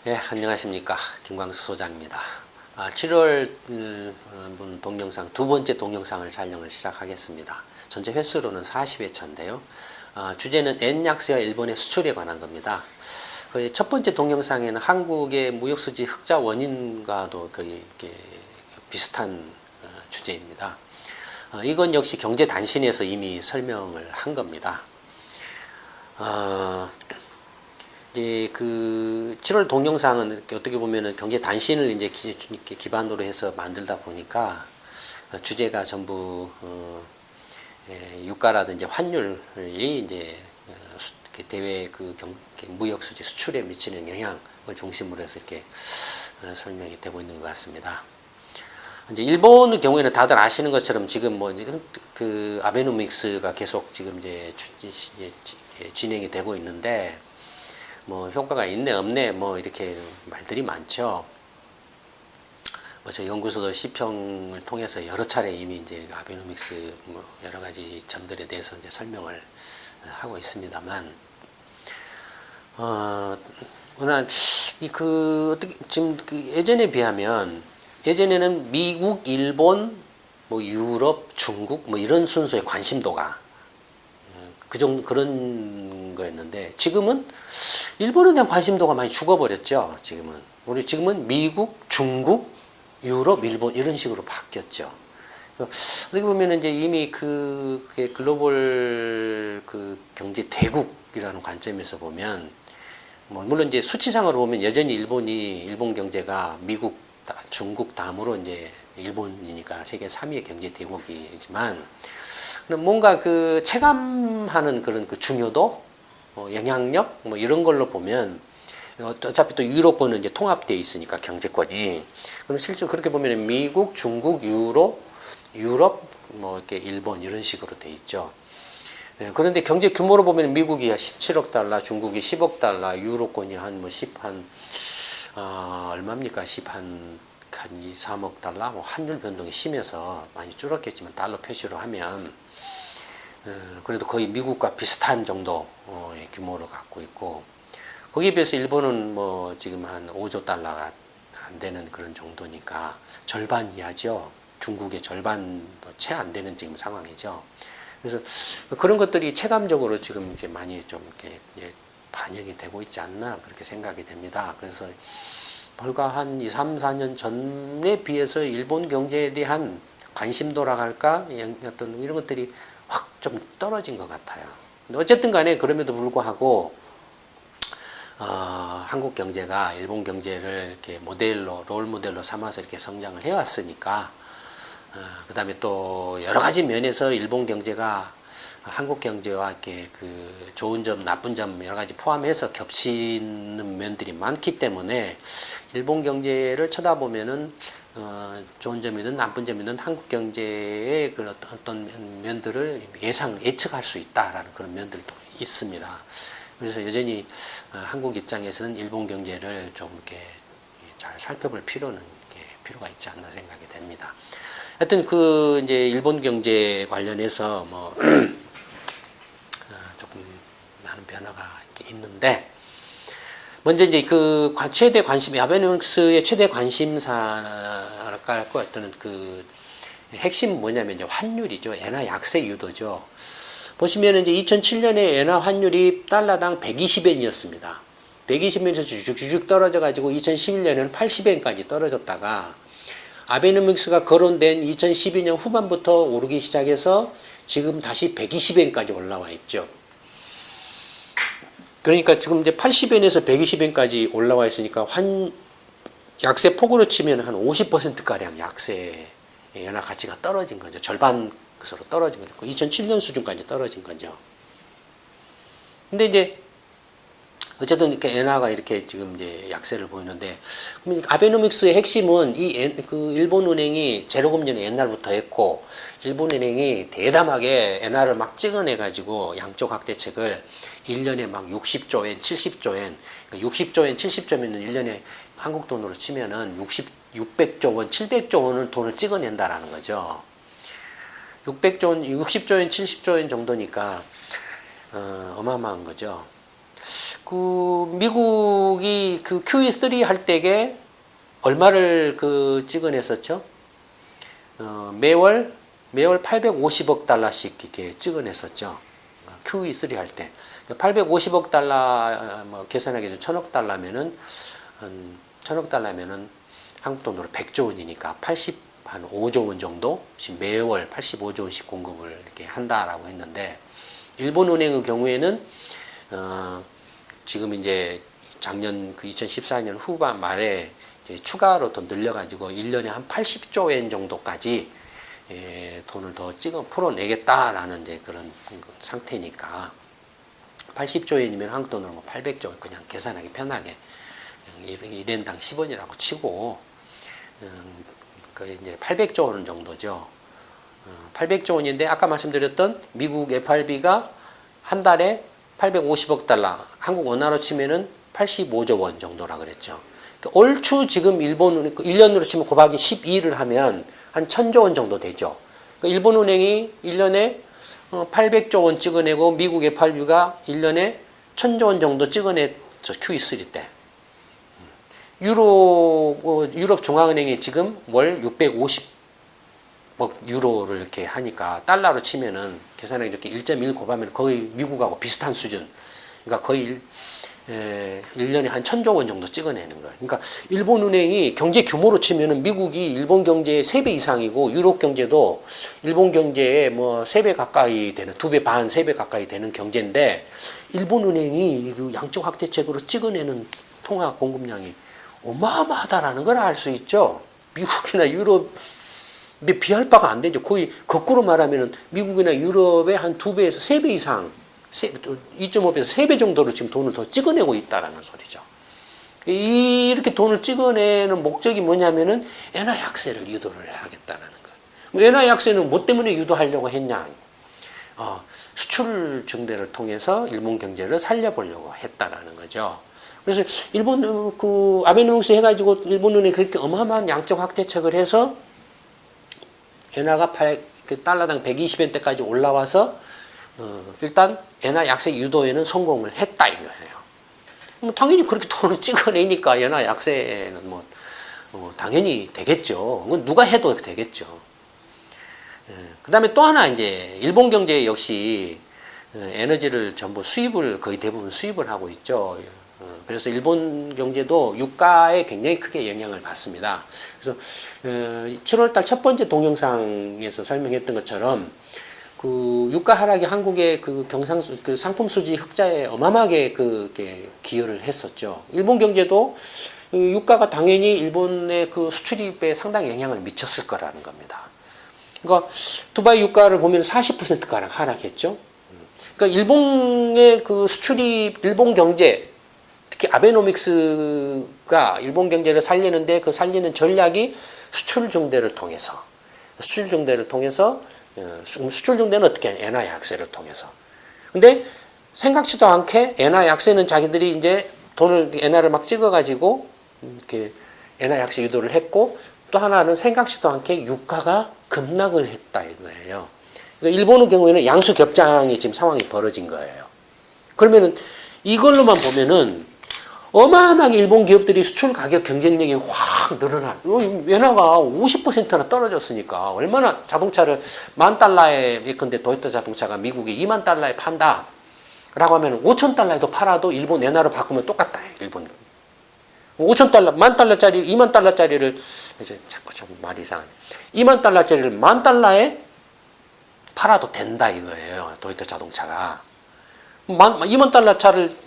예, 안녕하십니까. 김광수 소장입니다. 7월 동영상, 두 번째 동영상을 촬영을 시작하겠습니다. 전체 횟수로는 40회차인데요. 주제는 N약세와 일본의 수출에 관한 겁니다. 첫 번째 동영상에는 한국의 무역수지 흑자 원인과도 거의 비슷한 주제입니다. 이건 역시 경제 단신에서 이미 설명을 한 겁니다. 이제 그 7월 동영상은 어떻게 보면은 경제 단신을 이제 기반으로 해서 만들다 보니까 주제가 전부 유가라든지 환율이 이제 대외 그 무역 수지 수출에 미치는 영향을 중심으로 해서 이렇게 설명이 되고 있는 것 같습니다. 이제 일본의 경우에는 다들 아시는 것처럼 지금 뭐 그 아베노믹스가 계속 지금 이제 진행이 되고 있는데 뭐 효과가 있네 없네 뭐 이렇게 말들이 많죠. 뭐 저 연구소도 시평을 통해서 여러 차례 이미 이제 아베노믹스 뭐 여러 가지 점들에 대해서 이제 설명을 하고 있습니다만, 그러나 어떻게 지금 예전에 비하면 예전에는 미국, 일본, 뭐 유럽, 중국 뭐 이런 순서의 관심도가 그 정도 그런 거였는데 지금은 일본에 대한 관심도가 많이 죽어버렸죠. 지금은 미국, 중국, 유럽, 일본 이런 식으로 바뀌었죠. 어떻게 보면 이제 이미 그 글로벌 그 경제 대국이라는 관점에서 보면 뭐 물론 이제 수치상으로 보면 여전히 일본 경제가 미국, 중국 다음으로 이제 일본이니까 세계 3위의 경제 대국이지만 뭔가 그 체감하는 그런 그 중요도, 영향력 뭐 이런 걸로 보면 어차피 또 유럽권은 이제 통합되어 있으니까 경제권이 그럼 실제로 그렇게 보면 미국, 중국, 유럽 뭐 이렇게 일본 이런 식으로 돼 있죠. 그런데 경제 규모로 보면 미국이 17억 달러, 중국이 10억 달러, 유럽권이 한 뭐 10한 얼마입니까? 2, 3억 달러, 뭐 환율 변동이 심해서 많이 줄었겠지만 달러 표시로 하면 그래도 거의 미국과 비슷한 정도의 규모를 갖고 있고 거기에 비해서 일본은 뭐 지금 한 5조 달러가 안 되는 그런 정도니까 절반 이하죠. 중국의 절반도 채 안 되는 지금 상황이죠. 그래서 그런 것들이 체감적으로 지금 이렇게 많이 좀 이렇게 반영이 되고 있지 않나 그렇게 생각이 됩니다. 그래서 불과 한 2, 3, 4년 전에 비해서 일본 경제에 대한 관심도라 할까 어떤 이런 것들이 확 좀 떨어진 것 같아요. 근데 어쨌든 간에 그럼에도 불구하고 한국 경제가 일본 경제를 이렇게 롤 모델로 삼아서 이렇게 성장을 해왔으니까 그 다음에 또 여러 가지 면에서 일본 경제가 한국 경제와 이렇게 그 좋은 점, 나쁜 점 여러 가지 포함해서 겹치는 면들이 많기 때문에 일본 경제를 쳐다보면은 좋은 점이든 나쁜 점이든 한국 경제의 그 어떤 면들을 예측할 수 있다라는 그런 면들도 있습니다. 그래서 여전히 한국 입장에서는 일본 경제를 좀 이렇게 잘 살펴볼 필요가 있지 않나 생각이 됩니다. 하여튼 이제 일본 경제 관련해서 뭐 조금 많은 변화가 있는데 먼저 이제 그 최대 관심, 아베노믹스의 최대 관심사랄까 할 것 같은 그 핵심 뭐냐면 이제 환율이죠. 엔화 약세 유도죠. 보시면 이제 2007년에 엔화 환율이 달러당 120엔이었습니다. 120엔에서 쭉쭉 떨어져 가지고 2011년에는 80엔까지 떨어졌다가 아베노믹스가 거론된 2012년 후반부터 오르기 시작해서 지금 다시 120엔까지 올라와 있죠. 그러니까 지금 이제 80엔에서 120엔까지 올라와 있으니까 약세 폭으로 치면 한 50%가량 약세 연화 가치가 떨어진 거죠. 절반 것으로 떨어진 거죠. 2007년 수준까지 떨어진 거죠. 근데 이제 어쨌든 이렇게 엔화가 이렇게 지금 이제 약세를 보이는데, 아베노믹스의 핵심은 그 일본은행이 제로금리는 옛날부터 했고, 일본은행이 대담하게 엔화를 막 찍어내가지고 양쪽 확대책을 1년에 막 60조 엔, 70조 엔, 60조 엔, 70조면 1년에 한국 돈으로 치면은 600조 원, 700조 원을 돈을 찍어낸다라는 거죠. 60조 엔, 70조 엔 정도니까, 어마어마한 거죠. 그 미국이 그 QE3 할 때에 얼마를 그 찍어냈었죠? 매월 850억 달러씩 이렇게 찍어냈었죠. QE3 할 때. 850억 달러 뭐 계산하기 전 1000억 달러면은 한 1000억 달러면은 한국 돈으로 100조 원이니까 85조 원 정도 매월 85조 원씩 공급을 이렇게 한다라고 했는데 일본은행의 경우에는 지금 이제 작년 그 2014년 후반 말에 이제 추가로 더 늘려가지고 1년에 한 80조 엔 정도까지 돈을 더 풀어내겠다라는 이제 그런 상태니까 80조 엔이면 한국 돈으로 뭐 800조 그냥 계산하기 편하게 1엔당 10원이라고 치고 그 이제 800조 원 정도죠. 800조 원인데 아까 말씀드렸던 미국 FRB가 한 달에 850억 달러, 한국 원화로 치면은 85조 원 정도라 그랬죠. 얼추 지금 일본은 1년으로 치면 곱하기 12를 하면 한 1000조 원 정도 되죠. 일본은행이 1년에 800조 원 찍어내고 미국 FRB가 1년에 1000조 원 정도 찍어냈죠. QE3 때. 유럽 중앙은행이 지금 월 650억 유로를 이렇게 하니까 달러로 치면은 계산하기 이렇게 1.1 곱하면 거의 미국하고 비슷한 수준. 그러니까 거의 1년에 한 1000조 원 정도 찍어내는 거예요. 그러니까 일본은행이 경제 규모로 치면은 미국이 일본 경제의 3배 이상이고 유럽 경제도 일본 경제의 뭐 3배 가까이 되는 2배 반, 3배 가까이 되는 경제인데 일본은행이 그 양적 확대책으로 찍어내는 통화 공급량이 어마어마하다라는 걸 알 수 있죠. 미국이나 유럽에 비할 바가 안 되죠. 거의 거꾸로 말하면은 미국이나 유럽의 한 2배에서 3배 이상 2.5배에서 3배 정도로 지금 돈을 더 찍어내고 있다라는 소리죠. 이렇게 돈을 찍어내는 목적이 뭐냐면은 엔화 약세를 유도를 하겠다는 거예요. 엔화 약세는 뭐 때문에 유도하려고 했냐? 수출 증대를 통해서 일본 경제를 살려보려고 했다라는 거죠. 그래서 일본 그 아베노믹스 해가지고 일본은행이 그렇게 어마어마한 양적 확대책을 해서 엔화가 달러당 120엔 대까지 올라와서 일단 엔화 약세 유도에는 성공을 했다 이거예요. 뭐 당연히 그렇게 돈을 찍어내니까 엔화 약세는 뭐 당연히 되겠죠. 누가 해도 되겠죠. 그다음에 또 하나 이제 일본 경제 역시 에너지를 전부 수입을 거의 대부분 수입을 하고 있죠. 그래서 일본 경제도 유가에 굉장히 크게 영향을 받습니다. 그래서 7월달 첫 번째 동영상에서 설명했던 것처럼 그 유가 하락이 한국의 그 그 상품 수지 흑자에 어마어마하게 기여를 했었죠. 일본 경제도 유가가 당연히 일본의 그 수출입에 상당히 영향을 미쳤을 거라는 겁니다. 그러니까 두바이 유가를 보면 40%가량 하락했죠. 그러니까 일본의 그 수출입, 일본 경제, 특히 아베노믹스가 일본 경제를 살리는데 그 살리는 전략이 수출 증대를 통해서 수출 증대는 어떻게 하냐? 엔화 약세를 통해서. 근데 생각지도 않게 엔화 약세는 자기들이 이제 돈을 엔화를 막 찍어가지고 이렇게 엔화 약세 유도를 했고 또 하나는 생각지도 않게 유가가 급락을 했다 이거예요. 그러니까 일본의 경우에는 양수 겹장이 지금 상황이 벌어진 거예요. 그러면은 이걸로만 보면은 어마어마하게 일본 기업들이 수출 가격 경쟁력이 확 늘어나. 엔화가 50%나 떨어졌으니까 얼마나 자동차를 $10,000에 예컨대 도요타 자동차가 미국에 $20,000에 판다. 라고 하면 $5,000에도 팔아도 일본 엔화로 바꾸면 똑같다. 일본. $5,000, $10,000짜리, $20,000짜리를 이제 자꾸 좀 말이 이상하네. $20,000짜리를 $10,000에 팔아도 된다 이거예요. 도요타 자동차가. $20,000짜리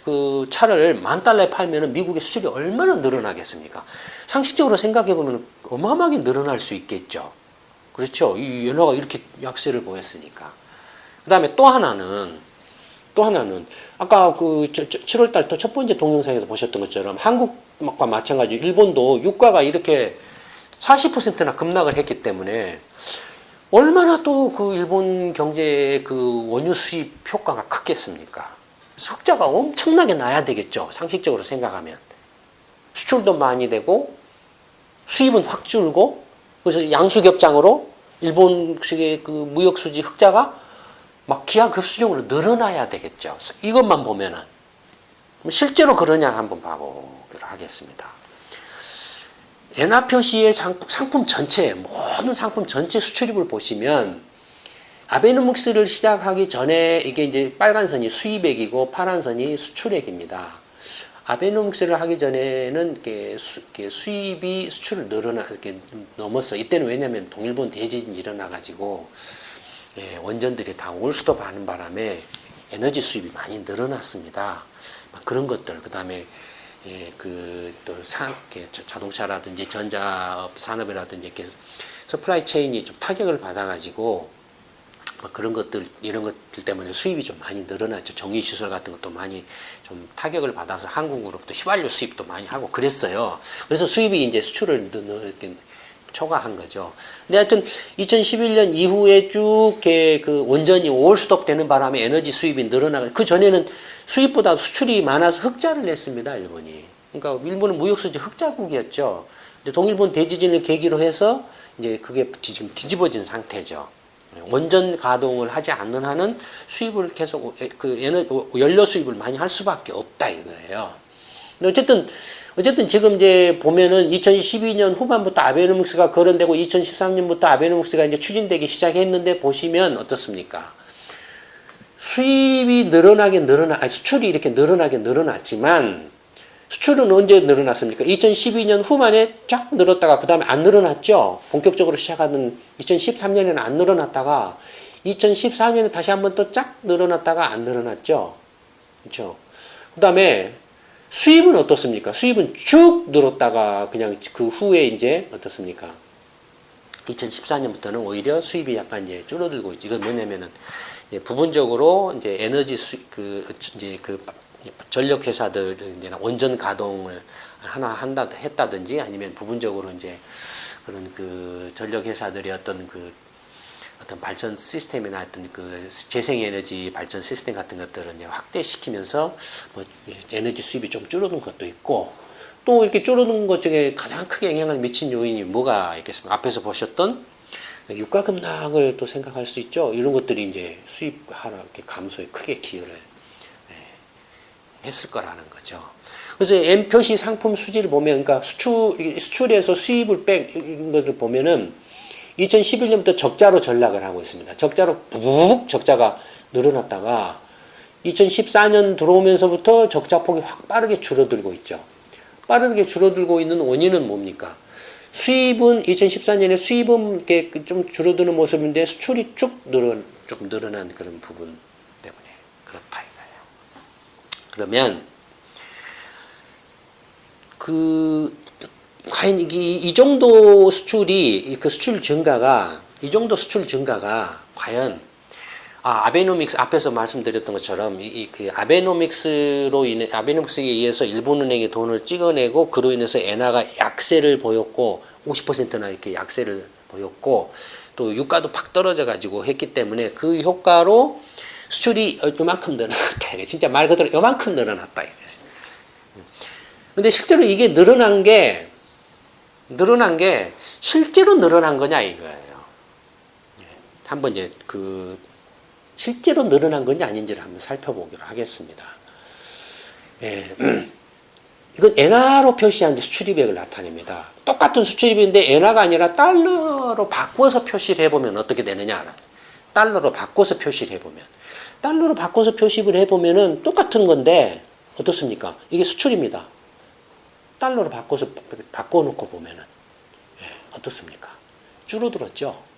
그 차를 $10,000에 팔면은 미국의 수출이 얼마나 늘어나겠습니까? 상식적으로 생각해 보면 어마어마하게 늘어날 수 있겠죠. 그렇죠. 이 엔화가 이렇게 약세를 보였으니까. 그 다음에 또 하나는 아까 그 7월달 또 첫 번째 동영상에서 보셨던 것처럼 한국과 마찬가지로 일본도 유가가 이렇게 40%나 급락을 했기 때문에 얼마나 또 그 일본 경제의 그 원유 수입 효과가 크겠습니까? 흑자가 엄청나게 나야 되겠죠. 상식적으로 생각하면. 수출도 많이 되고 수입은 확 줄고 그래서 양수겹장으로 일본식의 그 무역수지 흑자가 막 기하급수적으로 늘어나야 되겠죠. 이것만 보면은 실제로 그러냐 한번 봐보기로 하겠습니다. 엔화 표시의 상품 전체, 모든 상품 전체 수출입을 보시면 아베노믹스를 시작하기 전에 이게 이제 빨간 선이 수입액이고 파란 선이 수출액입니다. 아베노믹스를 하기 전에는 이렇게 수입이 수출을 이렇게 넘었어. 이때는 왜냐면 동일본 대지진이 일어나가지고 원전들이 다 올스톱 하는 바람에 에너지 수입이 많이 늘어났습니다. 그런 것들, 그 다음에 또 자동차라든지 전자업 산업이라든지 이렇게 서플라이 체인이 좀 타격을 받아가지고 그런 것들, 이런 것들 때문에 수입이 좀 많이 늘어났죠. 정유시설 같은 것도 많이 좀 타격을 받아서 한국으로부터 휘발유 수입도 많이 하고 그랬어요. 그래서 수입이 이제 수출을 이렇게 초과한 거죠. 근데 하여튼 2011년 이후에 쭉 그 원전이 올스톱 되는 바람에 에너지 수입이 늘어나고, 그 전에는 수입보다 수출이 많아서 흑자를 냈습니다, 일본이. 그러니까 일본은 무역수지 흑자국이었죠. 근데 동일본 대지진을 계기로 해서 이제 그게 지금 뒤집어진 상태죠. 원전 가동을 하지 않는 한은 수입을 계속 연료 수입을 많이 할 수밖에 없다 이거예요. 근데 어쨌든 지금 이제 보면은 2012년 후반부터 아베노믹스가 거론되고 2013년부터 아베노믹스가 이제 추진되기 시작했는데 보시면 어떻습니까? 수입이 수출이 이렇게 늘어났지만 수출은 언제 늘어났습니까? 2012년 후반에 쫙 늘었다가 그 다음에 안 늘어났죠. 본격적으로 시작하는 2013년에는 안 늘어났다가 2014년에 다시 한번 또 쫙 늘어났다가 안 늘어났죠. 그렇죠. 그 다음에 수입은 어떻습니까? 수입은 쭉 늘었다가 그냥 그 후에 이제 어떻습니까? 2014년부터는 오히려 수입이 약간 이제 줄어들고 있죠. 이건 뭐냐면은 부분적으로 이제 에너지 전력 회사들 이제 원전 가동을 했다든지 아니면 부분적으로 이제 그런 그 전력 회사들이 어떤 발전 시스템이나 어떤 그 재생에너지 발전 시스템 같은 것들을 이제 확대시키면서 뭐 에너지 수입이 좀 줄어든 것도 있고, 또 이렇게 줄어든 것 중에 가장 크게 영향을 미친 요인이 뭐가 있겠습니까? 앞에서 보셨던 유가 급락을 또 생각할 수 있죠. 이런 것들이 이제 수입 하락의 감소에 크게 기여를 했을 거라는 거죠. 그래서 M 표시 상품 수지를 보면, 그러니까 수출에서 수입을 뺀 것을 보면은 2011년부터 적자로 전락을 하고 있습니다. 적자가 늘어났다가 2014년 들어오면서부터 적자폭이 확 빠르게 줄어들고 있죠. 빠르게 줄어들고 있는 원인은 뭡니까? 수입은 2014년에 수입은 이렇게 좀 줄어드는 모습인데 수출이 조금 늘어난 그런 부분 때문에 그렇다 이거예요. 그러면 과연 이 정도 수출이, 그 수출 증가가 과연 아베노믹스, 앞에서 말씀드렸던 것처럼 아베노믹스에 의해서 일본은행이 돈을 찍어내고 그로 인해서 엔화가 약세를 보였고 50%나 이렇게 약세를 보였고 또 유가도 팍 떨어져 가지고 했기 때문에 그 효과로 수출이 요만큼 늘어났다. 진짜 말 그대로 요만큼 늘어났다. 근데 실제로 이게 늘어난 게 실제로 늘어난 거냐 이거예요. 한번 이제 실제로 늘어난 건지 아닌지를 한번 살펴보기로 하겠습니다. 이건 엔화로 표시한 수출입액을 나타냅니다. 똑같은 수출입인데 엔화가 아니라 달러로 바꿔서 표시를 해보면 어떻게 되느냐. 달러로 바꿔서 표시를 해보면은 똑같은 건데 어떻습니까? 이게 수출입니다. 달러로 바꿔놓고 보면은 어떻습니까? 줄어들었죠.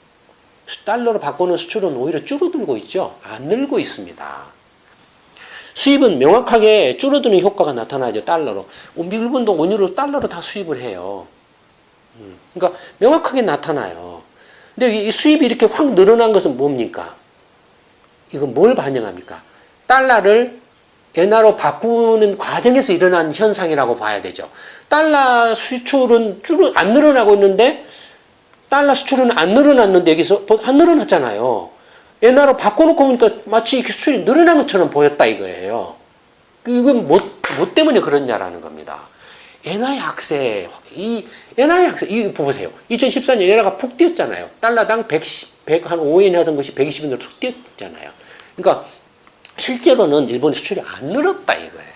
달러로 바꾸는 수출은 오히려 줄어들고 있죠. 안 늘고 있습니다. 수입은 명확하게 줄어드는 효과가 나타나죠. 달러로. 일본도 원유로 달러로 다 수입을 해요. 그러니까 명확하게 나타나요. 근데 이 수입이 이렇게 확 늘어난 것은 뭡니까? 이건 뭘 반영합니까? 달러를 엔화로 바꾸는 과정에서 일어난 현상이라고 봐야 되죠. 달러 수출은 안 늘어나고 있는데 달러 수출은 안 늘어났는데 여기서 안 늘어났잖아요. 엔화로 바꿔놓고 보니까 마치 수출이 늘어난 것처럼 보였다 이거예요. 이건 뭐 때문에 그렇냐라는 겁니다. 엔화의 약세, 이거 보세요. 2014년 엔화가 푹 뛰었잖아요. 달러당 105엔 하던 것이 120엔으로 툭 뛰었잖아요. 그러니까 실제로는 일본의 수출이 안 늘었다 이거예요.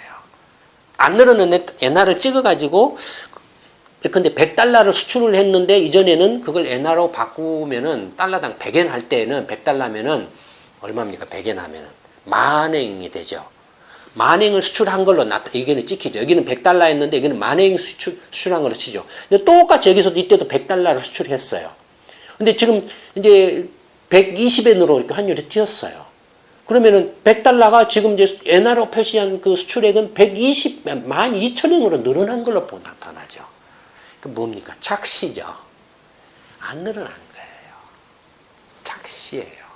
안 늘어난 엔화를 찍어가지고 근데 100달러를 수출을 했는데 이전에는 그걸 엔화로 바꾸면은 달러당 100엔 할 때는 100달러면은 얼마입니까? 100엔 하면은 만엔이 되죠. 만행을 수출한 걸로 여기는 찍히죠. 여기는 100달러 했는데 여기는 만행 수출한 걸로 치죠. 근데 똑같이 여기서도 이때도 100달러를 수출했어요. 근데 지금 이제 120엔으로 이렇게 환율이 뛰었어요. 그러면은 100달러가 지금 이제 엔화로 표시한 그 수출액은 12,000엔으로 늘어난 걸로 나타나죠. 그 뭡니까? 착시죠. 안 늘어난 거예요. 착시예요.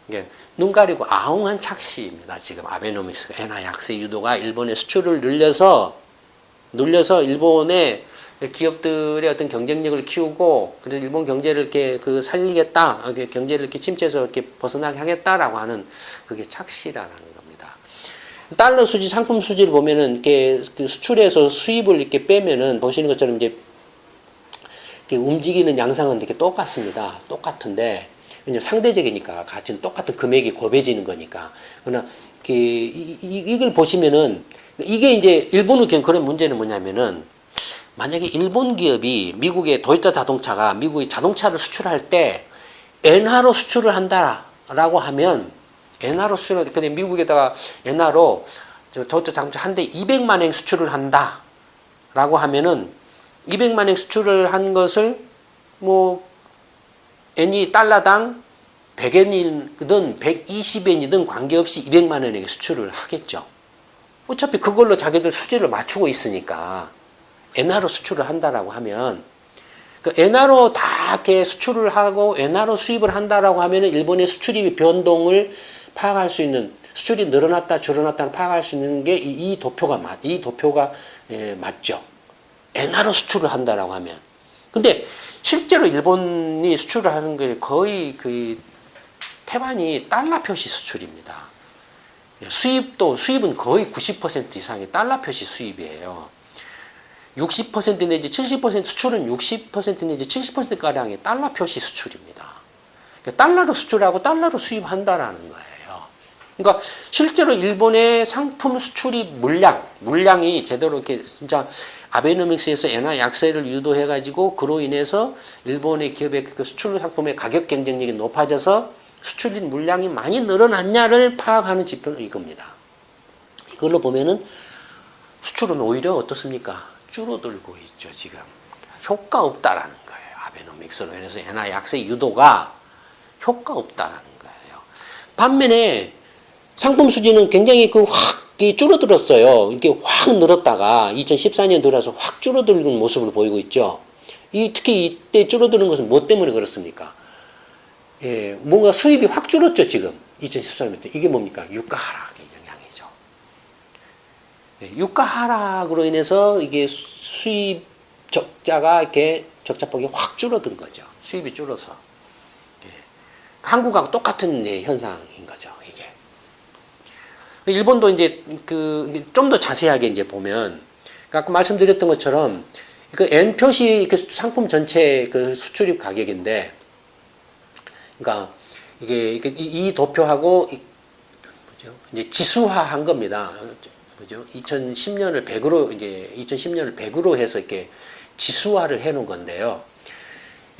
이게 눈 가리고 아웅한 착시입니다. 지금 아베노믹스가 엔화 약세 유도가 일본의 수출을 늘려서 일본의 기업들의 어떤 경쟁력을 키우고 그래서 일본 경제를 이렇게 그 살리겠다, 경제를 이렇게 침체에서 이렇게 벗어나게 하겠다라고 하는 그게 착시라는 겁니다. 달러 수지, 상품 수지를 보면은 이렇게 그 수출에서 수입을 이렇게 빼면은 보시는 것처럼 이제 이렇게 움직이는 양상은 이렇게 똑같습니다. 똑같은데 그냥 상대적이니까 같은 똑같은 금액이 곱해지는 거니까. 그러나 이걸 보시면은 이게 이제 일본의 그런 문제는 뭐냐면은 만약에 일본 기업이 미국의 도요타 자동차가 미국의 자동차를 수출할 때 엔화로 수출을 한다라고 하면 엔화로 수출을 근데 미국에다가 엔화로 도요타 자동차 한 대 200만 엔 수출을 한다라고 하면은 200만 엔 수출을 한 것을 뭐 엔이 달러당 100엔이든 120엔이든 관계없이 200만 원에게 수출을 하겠죠. 어차피 그걸로 자기들 수지를 맞추고 있으니까 엔화로 수출을 한다라고 하면 그 엔화로 다 이렇게 수출을 하고 엔화로 수입을 한다라고 하면은 일본의 수출입 변동을 파악할 수 있는 수출이 늘어났다 줄어났다를 파악할 수 있는 게 이 도표가 맞죠. 엔화로 수출을 한다라고 하면. 근데 실제로 일본이 수출을 하는 게 거의 그 태반이 달러 표시 수출입니다. 수입은 거의 90% 이상이 달러 표시 수입이에요. 60% 내지 70% 수출은 60% 내지 70%가량의 달러 표시 수출입니다. 그러니까 달러로 수출하고 달러로 수입한다라는 거예요. 그러니까 실제로 일본의 상품 수출입 물량이 제대로 이렇게 진짜 아베노믹스에서 엔화 약세를 유도해가지고 그로 인해서 일본의 기업의 그 수출 상품의 가격 경쟁력이 높아져서 수출입 물량이 많이 늘어났냐를 파악하는 지표는 이겁니다. 이걸로 보면은 수출은 오히려 어떻습니까? 줄어들고 있죠, 지금. 효과 없다라는 거예요. 아베노믹스로 인해서 엔화 약세 유도가 효과 없다라는 거예요. 반면에 상품 수지는 굉장히 확 줄어들었어요. 이렇게 확 늘었다가 2014년 들어서 확 줄어드는 모습을 보이고 있죠. 특히 이때 줄어드는 것은 뭐 때문에 그렇습니까? 예, 뭔가 수입이 확 줄었죠, 지금. 2014년 때. 이게 뭡니까? 유가 하락의 영향이죠. 예, 유가 하락으로 인해서 이게 수입 적자가 이렇게 적자폭이 확 줄어든 거죠. 수입이 줄어서. 예, 한국하고 똑같은 현상인 거죠, 이게. 일본도 이제 좀 더 자세하게 이제 보면, 아까 말씀드렸던 것처럼 그 N 표시 그 상품 전체 그 수출입 가격인데, 그러니까 이게 이 도표하고 이제 지수화한 겁니다. 그죠? 2010년을 100으로 해서 이렇게 지수화를 해 놓은 건데요.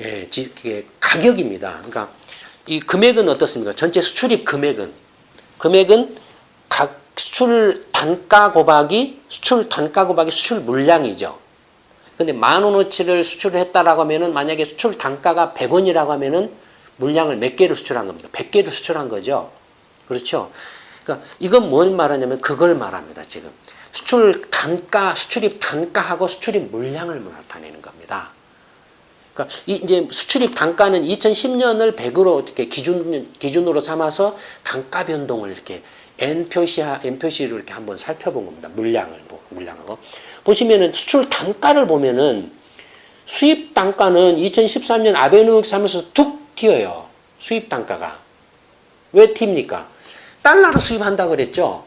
예, 이게 가격입니다. 그러니까 이 금액은 어떻습니까? 전체 수출입 금액은 각 수출 단가 곱하기 수출 물량이죠. 근데 10,000원어치를 수출을 했다라고 하면은 만약에 수출 단가가 100원이라고 하면은 물량을 몇 개를 수출한 겁니까? 100개를 수출한 거죠. 그렇죠? 그러니까 이건 뭘 말하냐면 그걸 말합니다. 지금 수출입 단가하고 수출입 물량을 나타내는 겁니다. 그러니까 이제 수출입 단가는 2010년을 100으로 이렇게 기준으로 삼아서 단가 변동을 이렇게 N 표시로 이렇게 한번 살펴본 겁니다. 물량하고 보시면은 수출 단가를 보면은 수입 단가는 2013년 아베노믹스 하면서 툭 튀어요. 수입 단가가. 왜 튑니까? 달러로 수입한다 그랬죠?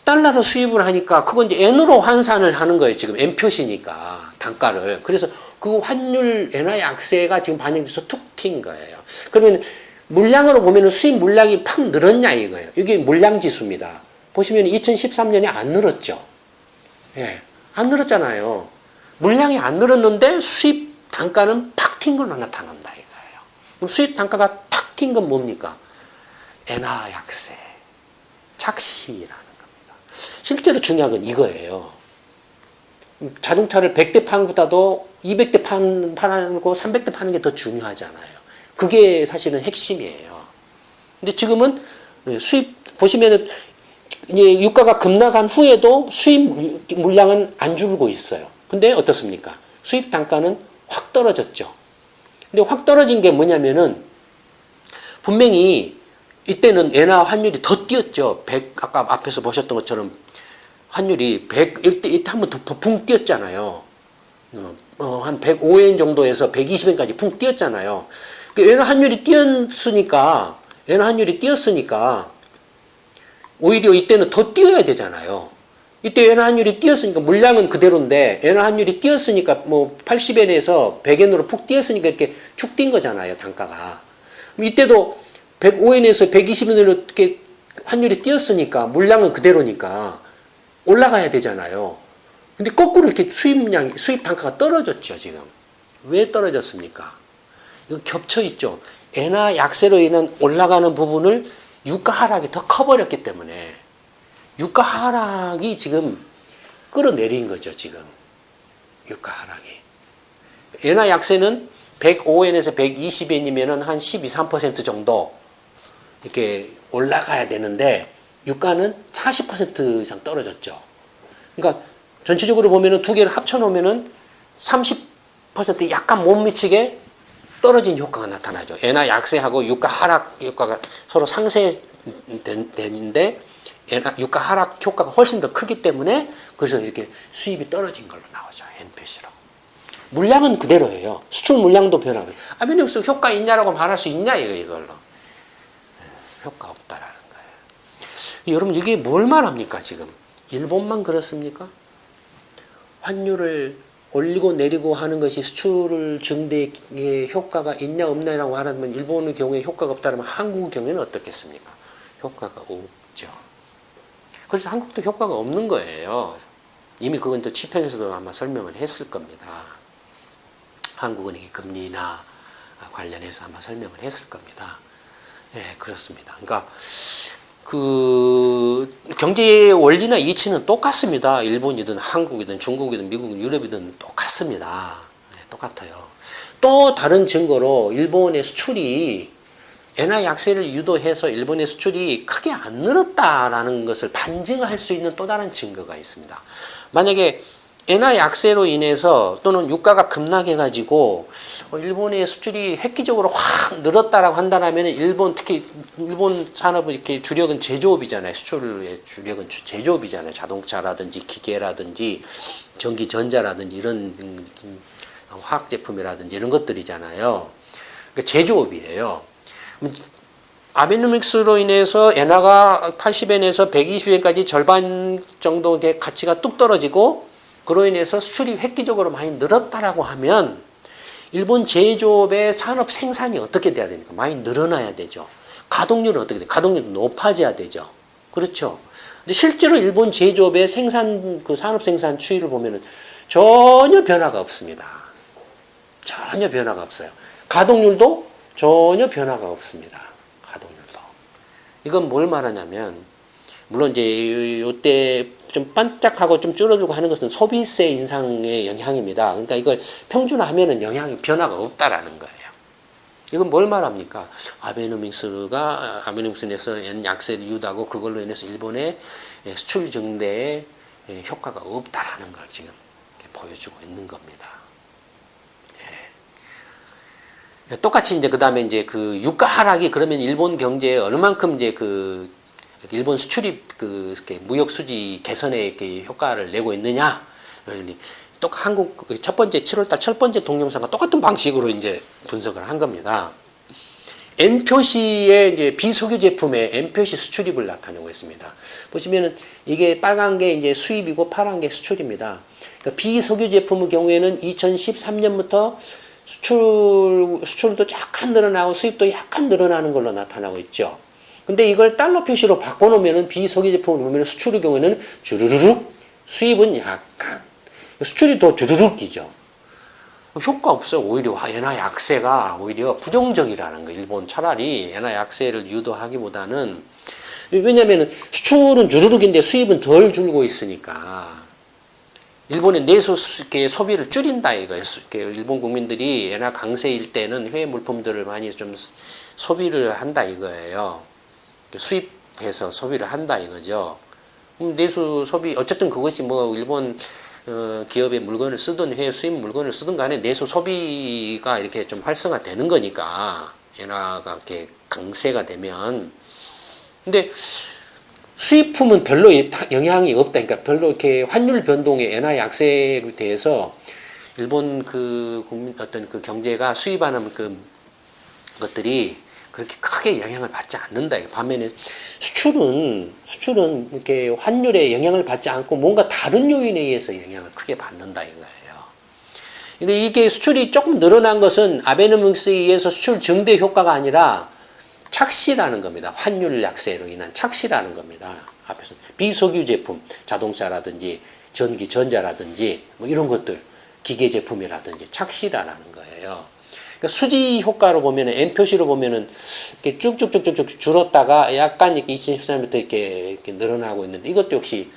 달러로 수입을 하니까 그건 이제 N으로 환산을 하는 거예요. 지금 N 표시니까 단가를. 그래서 그 환율 엔화 약세가 지금 반영돼서 툭 튄 거예요. 그러면 물량으로 보면은 수입 물량이 팍 늘었냐 이거예요. 이게 물량 지수입니다. 보시면 2013년에 안 늘었죠. 예, 안 늘었잖아요. 물량이 안 늘었는데 수입 단가는 팍 튄 걸로 나타난다 이거예요. 그럼 수입 단가가 탁 튄 건 뭡니까? 엔화 약세, 착시라는 겁니다. 실제로 중요한 건 이거예요. 자동차를 100대 파는 것보다도 200대 파고 300대 파는 게 더 중요하잖아요. 그게 사실은 핵심이에요. 근데 지금은 수입 보시면은 이제 유가가 급락한 후에도 수입 물량은 안 줄고 있어요. 근데 어떻습니까? 수입 단가는 확 떨어졌죠. 근데 확 떨어진 게 뭐냐면은 분명히 이때는 엔화 환율이 더 뛰었죠. 아까 앞에서 보셨던 것처럼 환율이 100, 이때 한번 더 붕 뛰었잖아요. 한 105엔 정도에서 120엔까지 붕 뛰었잖아요. 엔화 환율이 뛰었으니까 오히려 이때는 더 뛰어야 되잖아요. 이때 엔화 환율이 뛰었으니까 물량은 그대로인데 엔화 환율이 뛰었으니까 뭐 80엔에서 100엔으로 푹 뛰었으니까 이렇게 축 뛴 거잖아요, 단가가. 이때도 105엔에서 120엔으로 이렇게 환율이 뛰었으니까 물량은 그대로니까 올라가야 되잖아요. 근데 거꾸로 이렇게 수입 단가가 떨어졌죠, 지금. 왜 떨어졌습니까? 이거 겹쳐 있죠. 엔화 약세로 인한 올라가는 부분을 유가 하락이 더 커버렸기 때문에 유가 하락이 지금 끌어내린 거죠, 지금. 유가 하락이. 엔화 약세는 105엔에서 120엔이면은 한 12, 3% 정도 이렇게 올라가야 되는데 유가는 40% 이상 떨어졌죠. 그러니까 전체적으로 보면은 두 개를 합쳐 놓으면은 30% 약간 못 미치게 떨어진 효과가 나타나죠. 엔화 약세하고 유가 하락 효과가 서로 상쇄되는데 유가 하락 효과가 훨씬 더 크기 때문에 그래서 이렇게 수입이 떨어진 걸로 나오죠. N 표시로. 물량은 그대로예요. 수출 물량도 변하고. 아베노믹스 효과 있냐라고 말할 수 있냐 이걸로. 효과 없다라는 거예요. 여러분 이게 뭘 말합니까 지금? 일본만 그렇습니까? 환율을 올리고 내리고 하는 것이 수출 증대에 효과가 있냐 없냐라고 하면 일본의 경우에 효과가 없다면 한국의 경우에는 어떻겠습니까? 효과가 없죠. 그래서 한국도 효과가 없는 거예요. 이미 그건 또 치평에서도 아마 설명을 했을 겁니다. 한국은행의 금리나 관련해서 아마 설명을 했을 겁니다. 예, 그렇습니다. 그러니까 그 경제의 원리나 이치는 똑같습니다. 일본이든 한국이든 중국이든 미국이든 유럽이든 똑같습니다. 네, 똑같아요. 또 다른 증거로 일본의 수출이 엔화 약세를 유도해서 일본의 수출이 크게 안 늘었다라는 것을 반증할 수 있는 또 다른 증거가 있습니다. 만약에 엔화 약세로 인해서 또는 유가가 급락해가지고 일본의 수출이 획기적으로 확 늘었다라고 한다면 특히 일본 산업은 이렇게 주력은 제조업이잖아요. 수출의 주력은 제조업이잖아요. 자동차라든지 기계라든지 전기전자라든지 이런 화학 제품이라든지 이런 것들이잖아요. 그러니까 제조업이에요. 아베노믹스로 인해서 엔화가 80엔에서 120엔까지 절반 정도의 가치가 뚝 떨어지고 그로 인해서 수출이 획기적으로 많이 늘었다라고 하면 일본 제조업의 산업 생산이 어떻게 돼야 됩니까? 많이 늘어나야 되죠. 가동률은 어떻게 돼요? 가동률도 높아져야 되죠. 그렇죠. 근데 실제로 일본 제조업의 산업 생산 추이를 보면은 전혀 변화가 없습니다. 전혀 변화가 없어요. 가동률도 전혀 변화가 없습니다. 가동률도. 이건 뭘 말하냐면 물론 이제 이때 좀 반짝하고 좀 줄어들고 하는 것은 소비세 인상의 영향입니다. 그러니까 이걸 평준화하면은 변화가 없다라는 거예요. 이건 뭘 말합니까? 아베노믹스에서 약세를 유도하고 그걸로 인해서 일본의 수출 증대에 효과가 없다라는 걸 지금 보여주고 있는 겁니다. 예. 똑같이 이제 그다음에 이제 그 유가 하락이 그러면 일본 경제에 어느 만큼 이제 그 일본 수출입 무역 수지 개선에 이렇게 효과를 내고 있느냐? 또 한국 첫 번째 7월달 첫 번째 동영상과 똑같은 방식으로 이제 분석을 한 겁니다. N 표시의 이제 비석유 제품의 N 표시 수출입을 나타내고 있습니다. 보시면은 이게 빨간 게 이제 수입이고 파란 게 수출입니다. 그러니까 비석유 제품의 경우에는 2013년부터 수출도 약간 늘어나고 수입도 약간 늘어나는 걸로 나타나고 있죠. 근데 이걸 달러 표시로 바꿔놓으면은 비석유 제품을 보면 수출의 경우에는 주르륵, 수입은 약간. 수출이 더 주르륵이죠. 효과 없어요. 오히려 엔화 약세가 오히려 부정적이라는 거. 일본 차라리 엔화 약세를 유도하기보다는 왜냐면은 수출은 주르륵인데 수입은 덜 줄고 있으니까 일본의 내수 소비를 줄인다 이거예요. 일본 국민들이 엔화 강세일 때는 해외 물품들을 많이 좀 소비를 한다 이거예요. 수입해서 소비를 한다 이거죠. 내수 소비 어쨌든 그것이 뭐 일본 기업의 물건을 쓰든 해외 수입 물건을 쓰든 간에 내수 소비가 이렇게 좀 활성화되는 거니까 엔화가 이렇게 강세가 되면 근데 수입품은 별로 영향이 없다. 그러니까 별로 이렇게 환율 변동의 엔화 약세에 대해서 일본 그 국민 어떤 그 경제가 수입하는 그 것들이 그렇게 크게 영향을 받지 않는다. 반면에 수출은 이렇게 환율에 영향을 받지 않고 뭔가 다른 요인에 의해서 영향을 크게 받는다 이거예요. 근데 이게 수출이 조금 늘어난 것은 아베노믹스에 의해서 수출 증대 효과가 아니라 착시라는 겁니다. 환율 약세로 인한 착시라는 겁니다. 앞에서 비석유 제품, 자동차라든지 전기, 전자라든지 뭐 이런 것들, 기계 제품이라든지 착시라는 거예요. 그러니까 수지 효과로 보면은 M 표시로 보면은 이렇게 쭉쭉쭉쭉 줄었다가 약간 2014년부터 이렇게 늘어나고 있는데 이것도 역시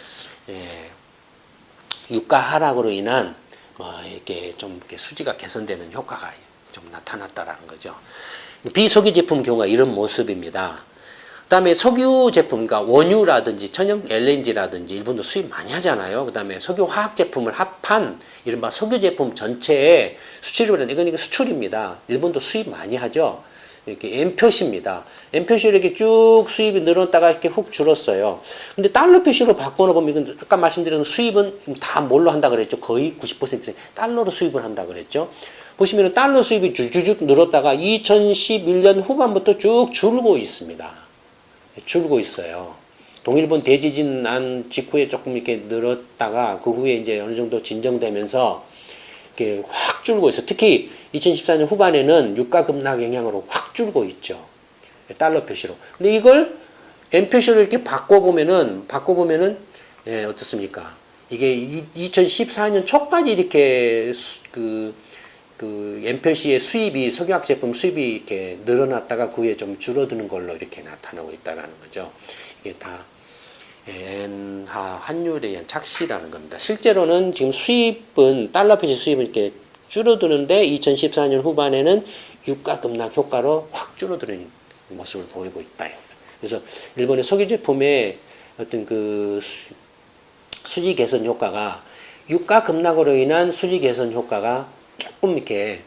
유가 하락으로 인한 뭐 이렇게 좀 이렇게 수지가 개선되는 효과가 좀 나타났다라는 거죠. 비석유 제품 경우가 이런 모습입니다. 그다음에 석유 제품, 그러니까 원유라든지 천연 LNG라든지 일본도 수입 많이 하잖아요. 그다음에 석유 화학 제품을 합한 이른바 석유 제품 전체의 수출이라는 이건 수출입니다. 일본도 수입 많이 하죠. 이렇게 M 표시입니다. M 표시로 이렇게 쭉 수입이 늘었다가 이렇게 훅 줄었어요. 근데 달러 표시로 바꿔놓으면 이건 아까 말씀드린 수입은 다 뭘로 한다 그랬죠? 거의 90% 달러로 수입을 한다 그랬죠. 보시면 달러 수입이 쭉쭉쭉 늘었다가 2011년 후반부터 쭉 줄고 있습니다. 줄고 있어요. 동일본 대지진 난 직후에 조금 이렇게 늘었다가 그 후에 이제 어느 정도 진정되면서 이렇게 확 줄고 있어. 특히 2014년 후반에는 유가 급락 영향으로 확 줄고 있죠. 달러 표시로. 근데 이걸 M 표시로 이렇게 바꿔보면은 어떻습니까? 이게 2014년 초까지 이렇게 그 M 표시의 수입이 석유화학 제품 수입이 이렇게 늘어났다가 그 후에 좀 줄어드는 걸로 이렇게 나타나고 있다라는 거죠. 이게 다 엔화 환율에 의한 착시라는 겁니다. 실제로는 지금 수입은 달러 표시 수입은 이렇게 줄어드는데 2014년 후반에는 유가 급락 효과로 확 줄어드는 모습을 보이고 있다. 그래서 일본의 석유 제품의 어떤 그 수지 개선 효과가 유가 급락으로 인한 수지 개선 효과가 조금 이렇게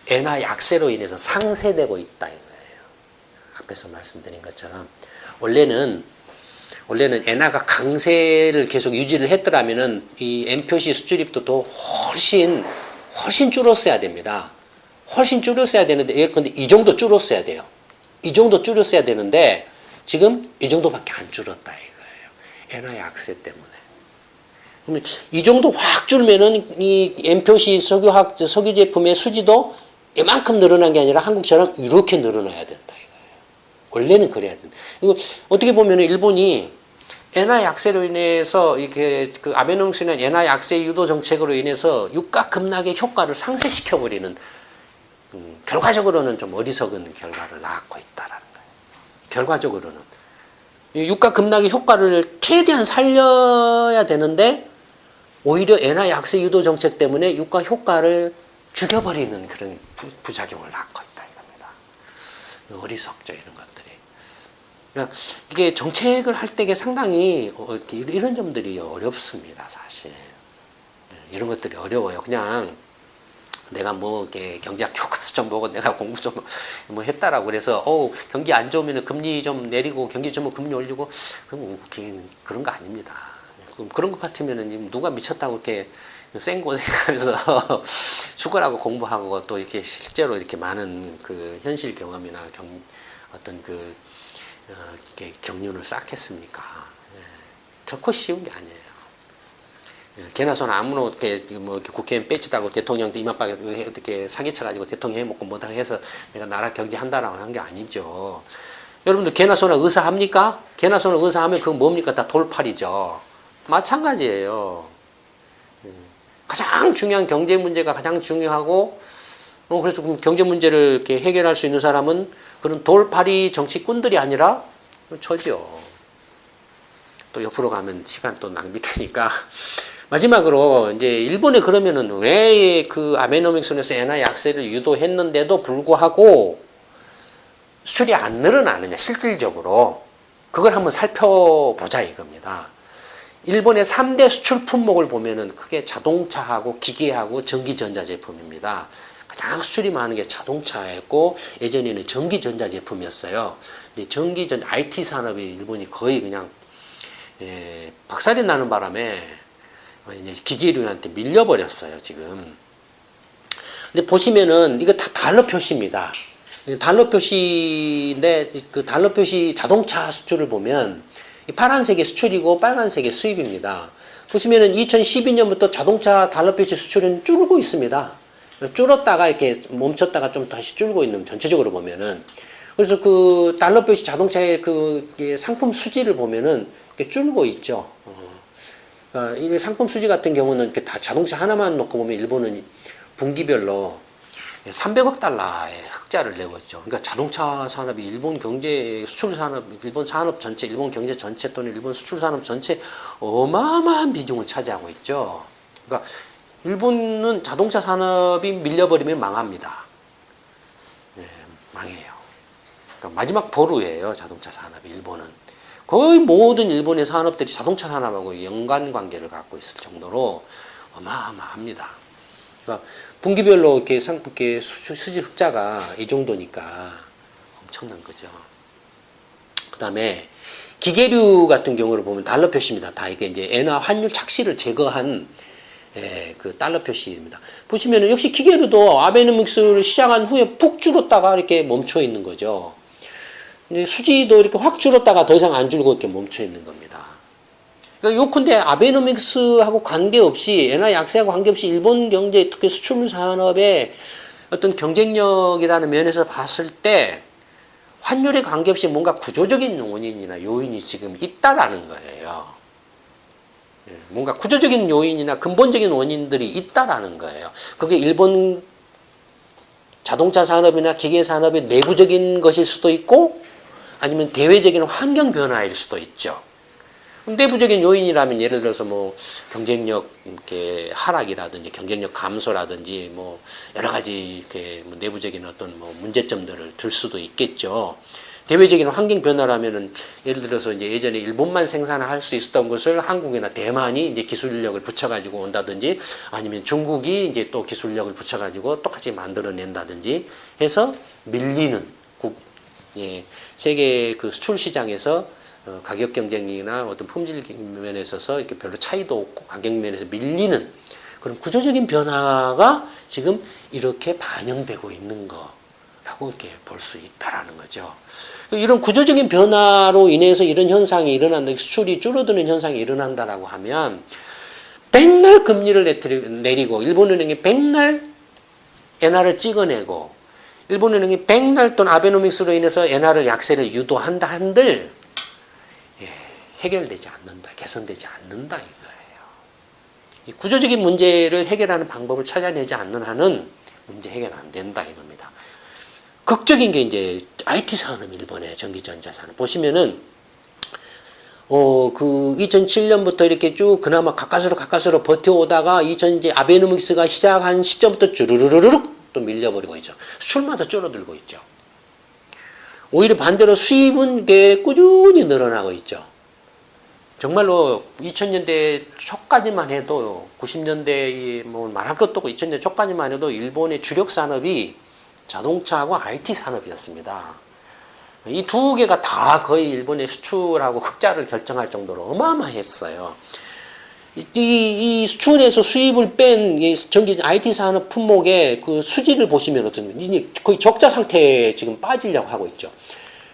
엔화 약세로 인해서 상쇄되고 있다 이거예요. 앞에서 말씀드린 것처럼 원래는 엔화가 강세를 계속 유지를 했더라면은 이 M 표시 수출입도 더 훨씬 줄었어야 됩니다. 훨씬 줄었어야 되는데 예컨대 이 정도 줄었어야 돼요. 이 정도 줄였어야 되는데 지금 이 정도밖에 안 줄었다 이거예요. 엔화 약세 때문에. 그러면 이 정도 확 줄면은 이 M 표시 석유 제품의 수지도 이만큼 늘어난 게 아니라 한국처럼 이렇게 늘어나야 된다 이거예요. 원래는 그래야 된다. 이거 어떻게 보면은 일본이 엔화 약세로 인해서 이렇게 그 아베노믹스는 엔화 약세 유도 정책으로 인해서 유가 급락의 효과를 상쇄시켜 버리는 결과적으로는 좀 어리석은 결과를 낳고 있다라는 거예요. 결과적으로는 유가 급락의 효과를 최대한 살려야 되는데 오히려 엔화 약세 유도 정책 때문에 유가 효과를 죽여버리는 그런 부작용을 낳고 있다 이겁니다. 어리석죠 이런 것들이. 그러니까 이게 정책을 할 때 상당히 이런 점들이 어렵습니다 사실. 이런 것들이 어려워요. 그냥 내가 뭐 이렇게 경제학 교과서 좀 보고 내가 공부 좀 뭐 했다라고 그래서 경기 안 좋으면 금리 좀 내리고 경기 좋으면 금리 올리고 그런 거 아닙니다. 그런 것 같으면은 누가 미쳤다고 이렇게 생고생하면서 죽으라고 공부하고 또 이렇게 실제로 이렇게 많은 그 현실 경험이나 어떤 그 이렇게 경륜을 쌓겠습니까? 결코 쉬운 게 아니에요. 개나 소나 아무나 이렇게 뭐 이렇게 국회의원 빼치다고 대통령도 이마박에 이렇게 사기쳐가지고 대통령 해먹고 뭐다 해서 내가 나라 경제 한다라고 한 게 아니죠. 여러분들 개나 소나 의사 합니까? 개나 소나 의사 하면 그건 뭡니까? 다 돌팔이죠. 마찬가지예요. 가장 중요한 경제 문제가 가장 중요하고, 그래서 경제 문제를 이렇게 해결할 수 있는 사람은 그런 돌팔이 정치꾼들이 아니라 저죠. 또 옆으로 가면 시간 또 낭비되니까. 마지막으로 이제 일본에 그러면은 왜 그 아베노믹스에서 엔화 약세를 유도했는데도 불구하고 수출이 안 늘어나느냐, 실질적으로. 그걸 한번 살펴보자 이겁니다. 일본의 3대 수출 품목을 보면은 크게 자동차하고 기계하고 전기전자 제품입니다. 가장 수출이 많은 게 자동차였고, 예전에는 전기전자 제품이었어요. 근데 전기전자, IT 산업이 일본이 거의 그냥, 박살이 나는 바람에 이제 기계류한테 밀려버렸어요, 지금. 근데 보시면은 이거 다 달러 표시입니다. 달러 표시인데 그 달러 표시 자동차 수출을 보면 파란색이 수출이고 빨간색이 수입입니다. 보시면은 2012년부터 자동차 달러 표시 수출은 줄고 있습니다. 줄었다가 이렇게 멈췄다가 좀 다시 줄고 있는, 전체적으로 보면은. 그래서 그 달러 표시 자동차의 그 상품 수지를 보면은 이렇게 줄고 있죠. 이 상품 수지 같은 경우는 이렇게 다 자동차 하나만 놓고 보면 일본은 분기별로 300억 달러의 흑자를 내고 있죠. 그러니까 자동차 산업이 일본 경제, 수출 산업, 일본 산업 전체, 일본 경제 전체 또는 일본 수출 산업 전체 어마어마한 비중을 차지하고 있죠. 그러니까 일본은 자동차 산업이 밀려버리면 망합니다. 망해요. 그러니까 마지막 보루예요, 자동차 산업이, 일본은. 거의 모든 일본의 산업들이 자동차 산업하고 연관관계를 갖고 있을 정도로 어마어마합니다. 그러니까 분기별로 이렇게 수지 흑자가 이 정도니까 엄청난 거죠. 그 다음에 기계류 같은 경우를 보면 달러 표시입니다. 다 이게 이제 엔화 환율 착시를 제거한 그 달러 표시입니다. 보시면은 역시 기계류도 아베노믹스를 시작한 후에 푹 줄었다가 이렇게 멈춰 있는 거죠. 근데 수지도 이렇게 확 줄었다가 더 이상 안 줄고 이렇게 멈춰 있는 겁니다. 그러니까 요컨대 아베노믹스하고 관계없이, 엔화 약세하고 관계없이 일본 경제, 특히 수출 산업의 어떤 경쟁력이라는 면에서 봤을 때 환율에 관계없이 뭔가 구조적인 원인이나 요인이 지금 있다라는 거예요. 뭔가 구조적인 요인이나 근본적인 원인들이 있다라는 거예요. 그게 일본 자동차 산업이나 기계 산업의 내부적인 것일 수도 있고, 아니면 대외적인 환경 변화일 수도 있죠. 내부적인 요인이라면 예를 들어서 뭐 경쟁력 이렇게 하락이라든지 경쟁력 감소라든지 뭐 여러 가지 이렇게 뭐 내부적인 어떤 뭐 문제점들을 들 수도 있겠죠. 대외적인 환경 변화라면은 예를 들어서 이제 예전에 일본만 생산할 수 있었던 것을 한국이나 대만이 이제 기술력을 붙여가지고 온다든지, 아니면 중국이 이제 또 기술력을 붙여가지고 똑같이 만들어낸다든지 해서 밀리는 세계 그 수출 시장에서 가격 경쟁이나 어떤 품질 면에 있어서 이렇게 별로 차이도 없고 가격 면에서 밀리는 그런 구조적인 변화가 지금 이렇게 반영되고 있는 거라고 이렇게 볼 수 있다라는 거죠. 이런 구조적인 변화로 인해서 이런 현상이 일어난다, 수출이 줄어드는 현상이 일어난다라고 하면 백날 금리를 내리고 일본은행이 백날 엔화를 찍어내고 일본은행이 백날 돈 아베노믹스로 인해서 엔화를 약세를 유도한다 한들 해결되지 않는다, 개선되지 않는다 이거예요. 이 구조적인 문제를 해결하는 방법을 찾아내지 않는 한은 문제 해결 안 된다 이겁니다. 극적인 게 이제 IT 산업, 일본의 전기전자 산업 보시면은 그 2007년부터 이렇게 쭉 그나마 가까스로 버텨오다가 이제 아베노믹스가 시작한 시점부터 주르르르륵 또 밀려버리고 있죠. 수출마다 줄어들고 있죠. 오히려 반대로 수입은 꾸준히 늘어나고 있죠. 정말로 2000년대 초까지만 해도 90년대 뭐 말할 것도 없고 2000년대 초까지만 해도 일본의 주력 산업이 자동차하고 IT 산업이었습니다. 이 두 개가 다 거의 일본의 수출하고 흑자를 결정할 정도로 어마어마했어요. 이 수출에서 수입을 뺀 전기 IT 산업 품목의 그 수지를 보시면 어떤 거의 적자 상태에 지금 빠지려고 하고 있죠.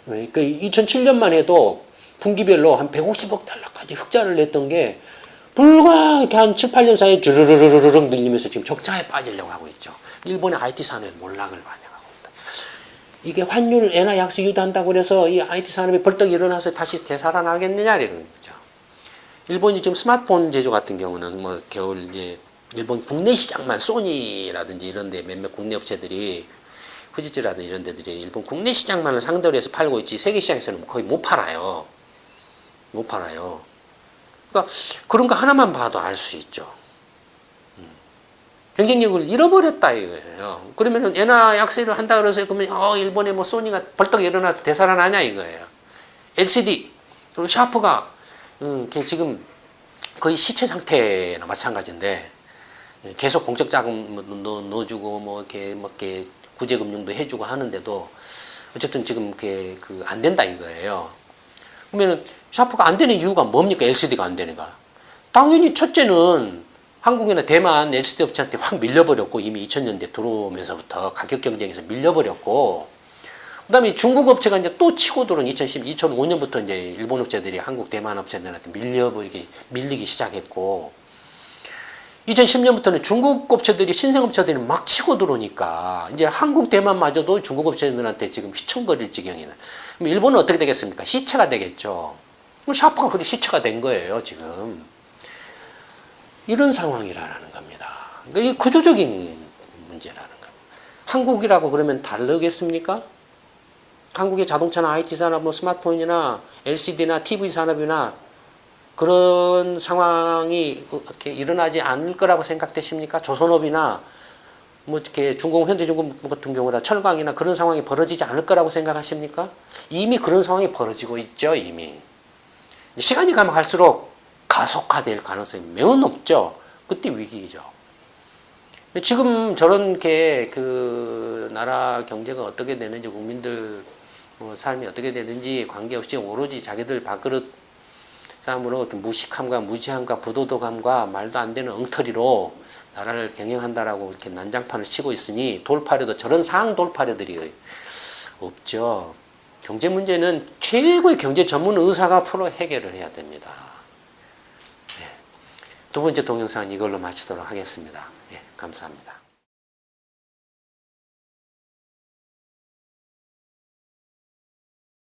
그 2007년만 해도 분기별로 한 150억 달러까지 흑자를 냈던 게 불과 한 7, 8년 사이에 주르르르르륵 밀리면서 지금 적자에 빠지려고 하고 있죠. 일본의 IT 산업의 몰락을 반영하고 있다. 이게 환율 엔화 약세 유도한다고 그래서 이 IT 산업이 벌떡 일어나서 다시 되살아나겠느냐 이런 거죠. 일본이 지금 스마트폰 제조 같은 경우는 뭐 겨울 이제 일본 국내 시장만 소니라든지 이런데 몇몇 국내 업체들이 후지츠라든지 이런 데들이 일본 국내 시장만을 상대로 해서 팔고 있지 세계 시장에서는 거의 못 팔아요. 못 팔아요. 그러니까 그런 거 하나만 봐도 알 수 있죠. 경쟁력을 잃어버렸다 이거예요. 그러면은 엔화 약세를 한다 그래서 그러면 일본에 뭐 소니가 벌떡 일어나서 되살아나냐 이거예요. LCD 그리고 샤프가 지금 거의 시체 상태나 마찬가지인데 계속 공적 자금 넣어주고 뭐 이렇게 구제 금융도 해주고 하는데도 어쨌든 지금 안 된다 이거예요. 그러면은 샤프가 안 되는 이유가 뭡니까? LCD가 안 되는가? 당연히 첫째는 한국이나 대만 LCD 업체한테 확 밀려버렸고 이미 2000년대 들어오면서부터 가격 경쟁에서 밀려버렸고 그다음에 중국 업체가 이제 또 치고 들어온 2005년부터 이제 일본 업체들이 한국 대만 업체들한테 밀리기 시작했고 2010년부터는 중국 업체들이 신생 업체들이 막 치고 들어오니까 이제 한국 대만마저도 중국 업체들한테 지금 휘청거릴 지경이네. 그럼 일본은 어떻게 되겠습니까? 시체가 되겠죠. 샤프가 그게 시체가 된 거예요 지금. 이런 상황이라는 겁니다. 그러니까 이게 구조적인 문제라는 겁니다. 한국이라고 그러면 다르겠습니까? 한국의 자동차나 IT 산업, 뭐 스마트폰이나 LCD나 TV 산업이나 그런 상황이 이렇게 일어나지 않을 거라고 생각되십니까? 조선업이나 뭐 이렇게 현대중공 같은 경우나 철강이나 그런 상황이 벌어지지 않을 거라고 생각하십니까? 이미 그런 상황이 벌어지고 있죠, 이미. 시간이 가면 갈수록 가속화될 가능성이 매우 높죠. 그때 위기죠. 지금 저런 나라 경제가 어떻게 되는지 국민들 삶이 어떻게 되는지 관계없이 오로지 자기들 밥그릇 싸움으로 무식함과 무지함과 부도덕함과 말도 안 되는 엉터리로 나라를 경영한다라고 이렇게 난장판을 치고 있으니 돌파려도 저런 상황 돌파려들이 없죠. 경제 문제는 최고의 경제 전문 의사가 프로 해결을 해야 됩니다. 두 번째 동영상은 이걸로 마치도록 하겠습니다. 감사합니다.